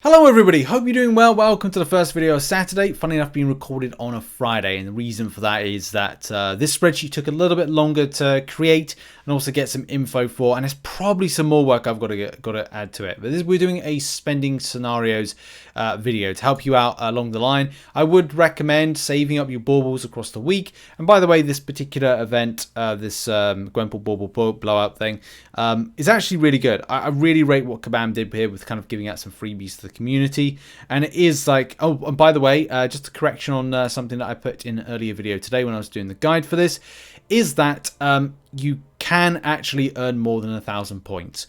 Hello everybody, hope you're doing well. Welcome to the first video of Saturday. Funny enough, being recorded on a Friday, and the reason for that is that this spreadsheet took a little bit longer to create and also get some info for, and there's probably some more work I've got to add to it. But we're doing a spending scenarios video to help you out along the line. I would recommend saving up your baubles across the week. And by the way, this particular event, this Gwenpool Bauble blowout thing, is actually really good. I really rate what Kabam did here with kind of giving out some freebies to the community. And it is like, oh, and by the way, just a correction on something that I put in an earlier video today when I was doing the guide for this, is that you can actually earn more than 1,000 points.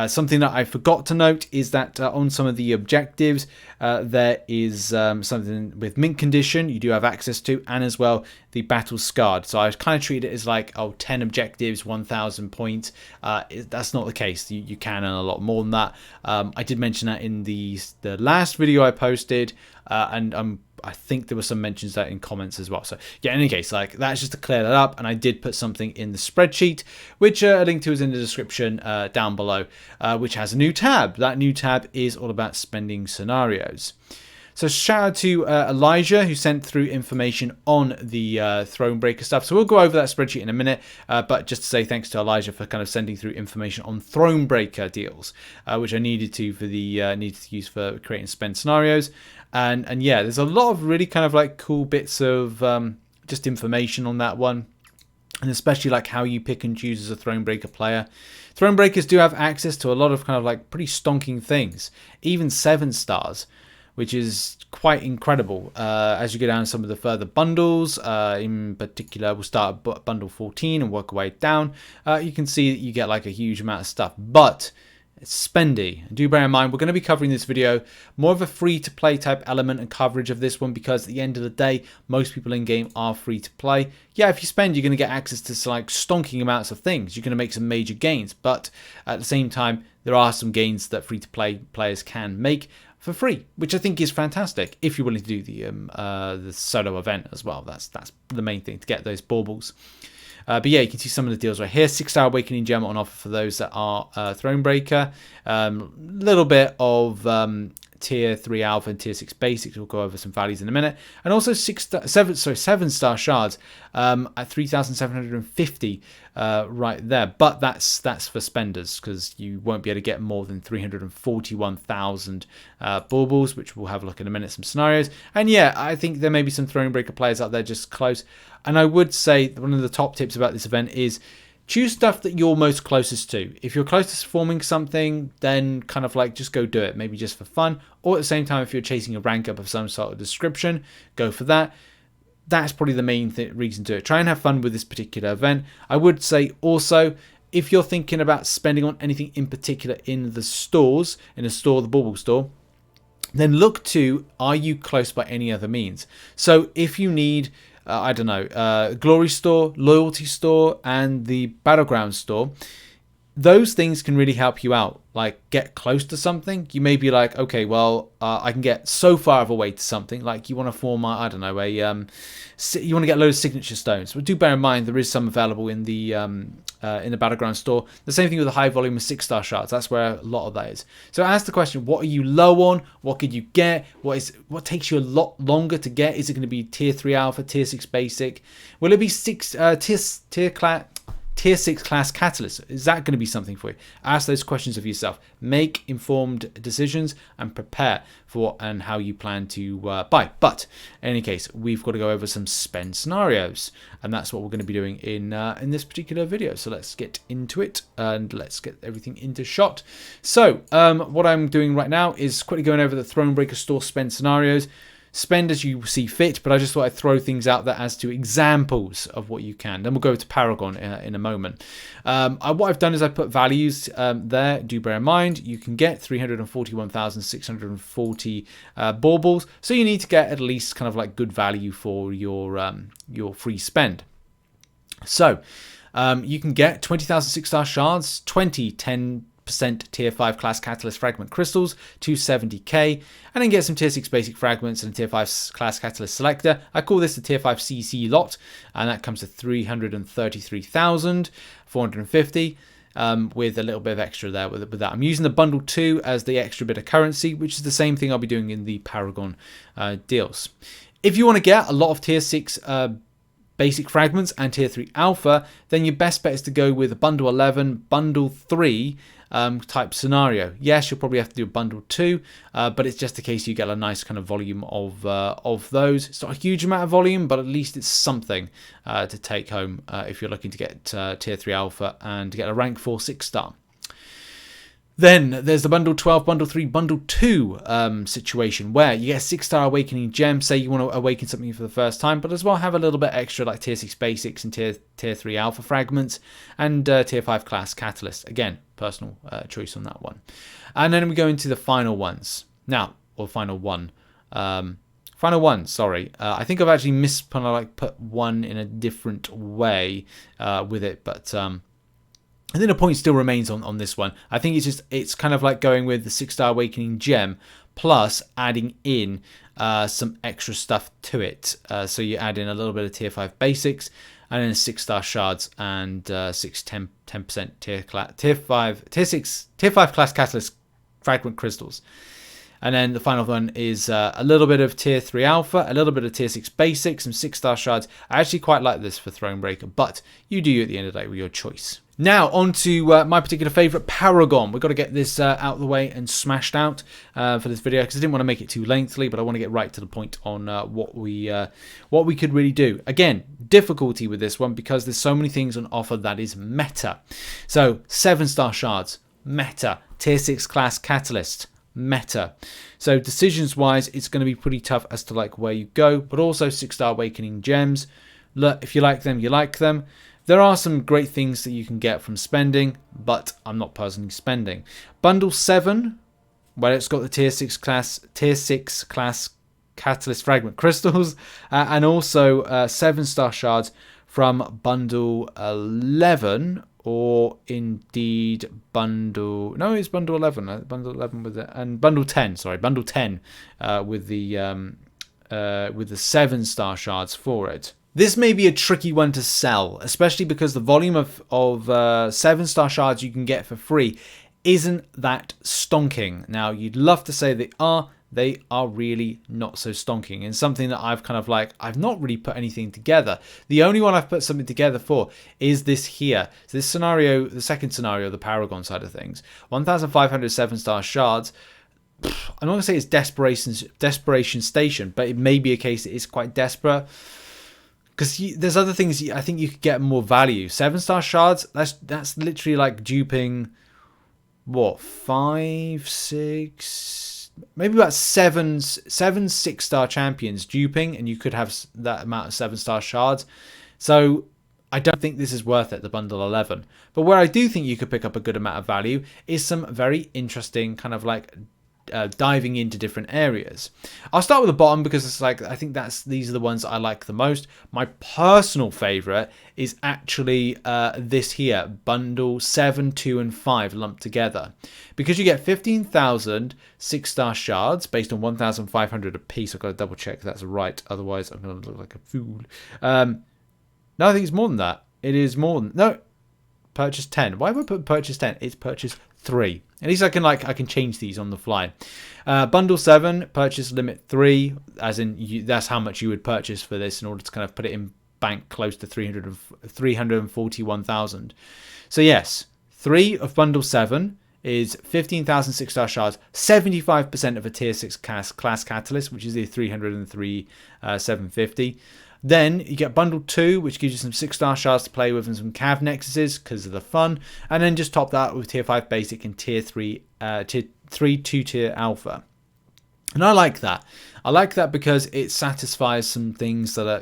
Something that I forgot to note is that on some of the objectives, there is something with mint condition you do have access to, and as well the battle scarred. So I kind of treat it as like, oh, 10 objectives, 1,000 points. That's not the case. You can earn a lot more than that. I did mention that in the last video I posted, and I think there were some mentions that in comments as well. So yeah, in any case, like that's just to clear that up. And I did put something in the spreadsheet, which a link to is in the description down below, which has a new tab. That new tab is all about spending scenarios. So shout out to Elijah, who sent through information on the Thronebreaker stuff. So we'll go over that spreadsheet in a minute, but just to say thanks to Elijah for kind of sending through information on Thronebreaker deals, which I needed to for the needed to use for creating spend scenarios. And yeah, there's a lot of really kind of like cool bits of just information on that one. And especially like how you pick and choose as a Thronebreaker player. Thronebreakers do have access to a lot of kind of like pretty stonking things, even 7 stars, which is quite incredible. As you go down some of the further bundles, in particular, we'll start at bundle 14 and work our way down. You can see that you get like a huge amount of stuff, but it's spendy. Do bear in mind, we're going to be covering this video more of a free-to-play type element and coverage of this one, because at the end of the day, most people in game are free to play. Yeah, if you spend, you're going to get access to like stonking amounts of things. You're going to make some major gains, but at the same time, there are some gains that free-to-play players can make for free, which I think is fantastic if you're willing to do the solo event as well. That's the main thing, to get those baubles. But yeah, you can see some of the deals right here. 6-star Awakening Gem on offer for those that are Thronebreaker. Little bit of tier 3 alpha and tier 6 basics. We'll go over some values in a minute. And also 7-star shards at 3,750 right there. But that's for spenders, because you won't be able to get more than 341,000 baubles, which we'll have a look in a minute, some scenarios. And yeah, I think there may be some Thronebreaker players out there just close. And I would say one of the top tips about this event is choose stuff that you're most closest to. If you're closest to forming something, then kind of like just go do it, maybe just for fun. Or at the same time, if you're chasing a rank up of some sort of description, go for that. That's probably the main reason to do it. Try and have fun with this particular event. I would say also, if you're thinking about spending on anything in particular in the stores, the Bauble store, then look to, are you close by any other means? So if you need, I don't know, Glory Store, Loyalty Store, and the Battleground Store, those things can really help you out. Like, get close to something. You may be like, okay, well, I can get so far of a way to something. Like, you want to form, I don't know, you want to get a load of signature stones. But do bear in mind, there is some available in the Battleground store. The same thing with the high volume of 6-star shards. That's where a lot of that is. So ask the question, what are you low on? What could you get? What takes you a lot longer to get? Is it going to be tier 3 alpha, tier 6 basic? Will it be tier 6 class catalyst? Is that going to be something for you? Ask those questions of yourself. Make informed decisions and prepare for what and how you plan to buy. But in any case, we've got to go over some spend scenarios, and that's what we're going to be doing in this particular video. So let's get into it and let's get everything into shot. So what I'm doing right now is quickly going over the Thronebreaker store spend scenarios. Spend as you see fit, but I just thought I'd throw things out there as to examples of what you can. Then we'll go to Paragon in a moment. What I've done is I put values there. Do bear in mind, you can get 341,640 baubles, so you need to get at least kind of like good value for your free spend. So you can get 20,000 6-star shards, 10% tier 5 class catalyst fragment crystals, 270k, and then get some tier 6 basic fragments and a tier 5 class catalyst selector. I call this the tier 5 CC lot, and that comes to 333,450. with a little bit of extra there with that. I'm using the bundle 2 as the extra bit of currency, which is the same thing I'll be doing in the Paragon deals. If you want to get a lot of tier 6 basic fragments and tier 3 alpha, then your best bet is to go with a bundle 11, bundle 3 type scenario. Yes, you'll probably have to do a bundle 2, but it's just a case you get a nice kind of volume of those. It's not a huge amount of volume, but at least it's something to take home if you're looking to get tier 3 alpha and to get a rank 4 6-star. Then there's the bundle 12, bundle 3, bundle 2 situation where you get a 6-star awakening gem. Say you want to awaken something for the first time, but as well have a little bit extra like tier 6 basics and tier 3 alpha fragments and tier 5 class catalyst. Again, personal choice on that one. And then we go into the final ones now, or final one. Final one, sorry. I think I've actually put one in a different way with it, but I think the point still remains on this one. I think it's kind of like going with the 6-star awakening gem plus adding in some extra stuff to it. So you add in a little bit of tier 5 basics and then 6-star shards and 10% tier 5 class catalyst fragment crystals. And then the final one is a little bit of tier 3 alpha, a little bit of tier 6 basics, some 6-star shards. I actually quite like this for Thronebreaker, but you do at the end of the day with your choice. Now, on to my particular favourite, Paragon. We've got to get this out of the way and smashed out for this video because I didn't want to make it too lengthy, but I want to get right to the point on what we could really do. Again, difficulty with this one because there's so many things on offer that is meta. So, 7-star shards, meta. Tier 6 class catalyst, meta. So, decisions-wise, it's going to be pretty tough as to like where you go, but also 6-star awakening gems. Look, if you like them, you like them. There are some great things that you can get from spending, but I'm not personally spending. Bundle 7, well, it's got the tier 6 class catalyst fragment crystals, and also 7-star shards from bundle 11, or indeed bundle. No, it's bundle 11. Bundle 11 with it, and bundle 10. Sorry, bundle 10 with the 7-star shards for it. This may be a tricky one to sell, especially because the volume of 7-star shards you can get for free isn't that stonking. Now, you'd love to say they are really not so stonking. And something that I've not really put anything together. The only one I've put something together for is this here. So this scenario, the second scenario, the Paragon side of things, 1,500 7-star shards. I'm not going to say it's desperation station, but it may be a case that it's quite desperate. Because there's other things I think you could get more value. 7-star shards, that's literally like duping, what, 5, 6, maybe about 7 6-star champions duping, and you could have that amount of 7-star shards. So I don't think this is worth it, the bundle 11. But where I do think you could pick up a good amount of value is some very interesting kind of like diving into different areas. I'll start with the bottom because it's like I think these are the ones I like the most. My personal favorite is actually this here, bundle 7, 2 and 5 lumped together, because you get 15,000 6-star shards based on 1,500 a piece. I've got to double check that's right, otherwise I'm going to look like a fool. No, I think it's more than that. It is more than, no, purchase 10. Why have I put purchase 10? It's purchase 3. At least I can change these on the fly. Bundle 7, purchase limit 3, as in that's how much you would purchase for this in order to kind of put it in bank close to 341,000. So yes, 3 of bundle 7 is 15,000 6-star shards, 75% of a tier 6 class catalyst, which is the 303 750. Then you get bundle 2, which gives you some 6-star shards to play with and some cav nexuses because of the fun. And then just top that with tier 5 basic and tier 3 2-tier alpha. And I like that. I like that because it satisfies some things that are,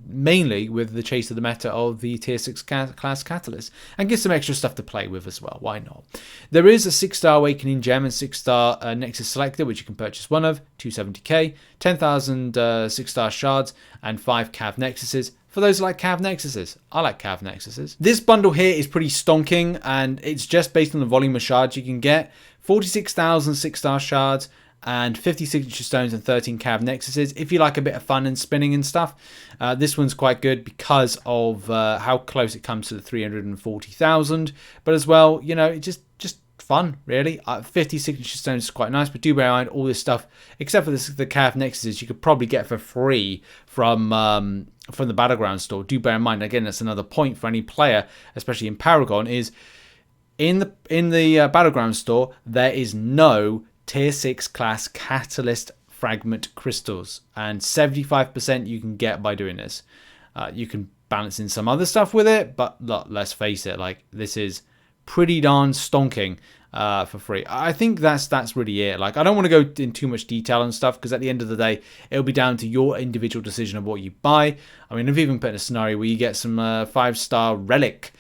mainly with the chase of the meta of the tier 6 class catalyst, and gives some extra stuff to play with as well. Why not? There is a 6-star awakening gem and 6-star nexus selector, which you can purchase one of, 270k, 10,000 6-star shards, and 5 cav nexuses. For those who like cav nexuses, I like cav nexuses. This bundle here is pretty stonking, and it's just based on the volume of shards you can get. 46,000 6-star shards, and 50 signature stones and 13 cav nexuses. If you like a bit of fun and spinning and stuff, this one's quite good because of how close it comes to the 340,000. But as well, you know, it just fun, really. 50 signature stones is quite nice, but do bear in mind all this stuff, except for the cav nexuses, you could probably get for free from the Battleground store. Do bear in mind, again, that's another point for any player, especially in Paragon, is in the Battleground store, there is no tier 6 class catalyst fragment crystals, and 75% you can get by doing this. You can balance in some other stuff with it, but let's face it, like, this is pretty darn stonking for free. I think that's really it. Like, I don't want to go in too much detail and stuff, because at the end of the day, it'll be down to your individual decision of what you buy. I mean, I've even put in a scenario where you get some 5-star relic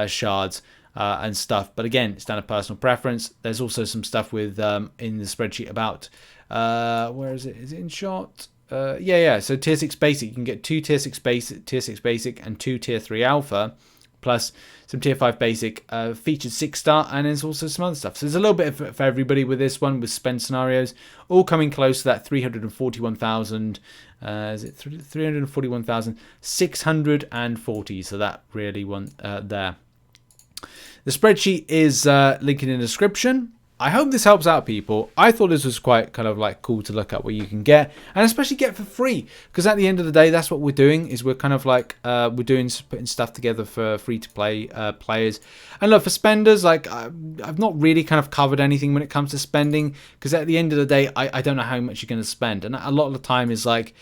shards and stuff, but again, it's down to personal preference. There's also some stuff with in the spreadsheet about where is it? Is it in shot? Yeah. So tier 6 basic, you can get 2 tier 6 basic, and 2 tier 3 alpha, plus some tier 5 basic featured 6-star, and there's also some other stuff. So there's a little bit for everybody with this one, with spend scenarios, all coming close to that 341,000. Is it 341,640? So that really one there. The spreadsheet is linked in the description. I hope this helps out people. I thought this was quite kind of like cool to look at what you can get, and especially get for free, because at the end of the day, that's what we're doing, is we're kind of like putting stuff together for free to play players. And look, for spenders, like I've not really kind of covered anything when it comes to spending, because at the end of the day, I don't know how much you're going to spend, and a lot of the time is like,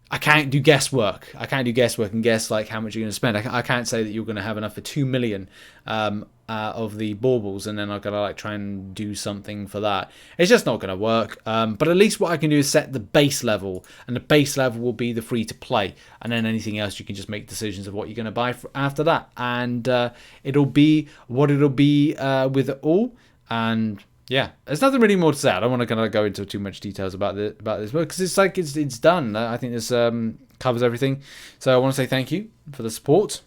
I can't do guesswork. I can't do guesswork and guess like how much you're going to spend. I can't say that you're going to have enough for 2 million of the baubles, and then I've got to like try and do something for that. It's just not going to work. But at least what I can do is set the base level, and the base level will be the free to play, and then anything else you can just make decisions of what you're going to buy after that, and it'll be what it'll be with it all. And yeah, there's nothing really more to say. I don't want to kind of go into too much details about this because it's like it's done. I think this covers everything. So I want to say thank you for the support.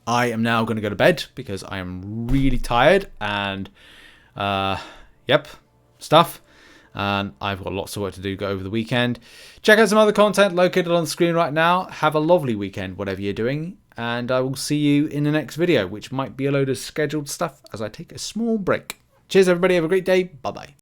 I am now going to go to bed because I am really tired, and stuff. And I've got lots of work to do over the weekend. Check out some other content located on the screen right now. Have a lovely weekend, whatever you're doing. And I will see you in the next video, which might be a load of scheduled stuff as I take a small break. Cheers, everybody. Have a great day. Bye-bye.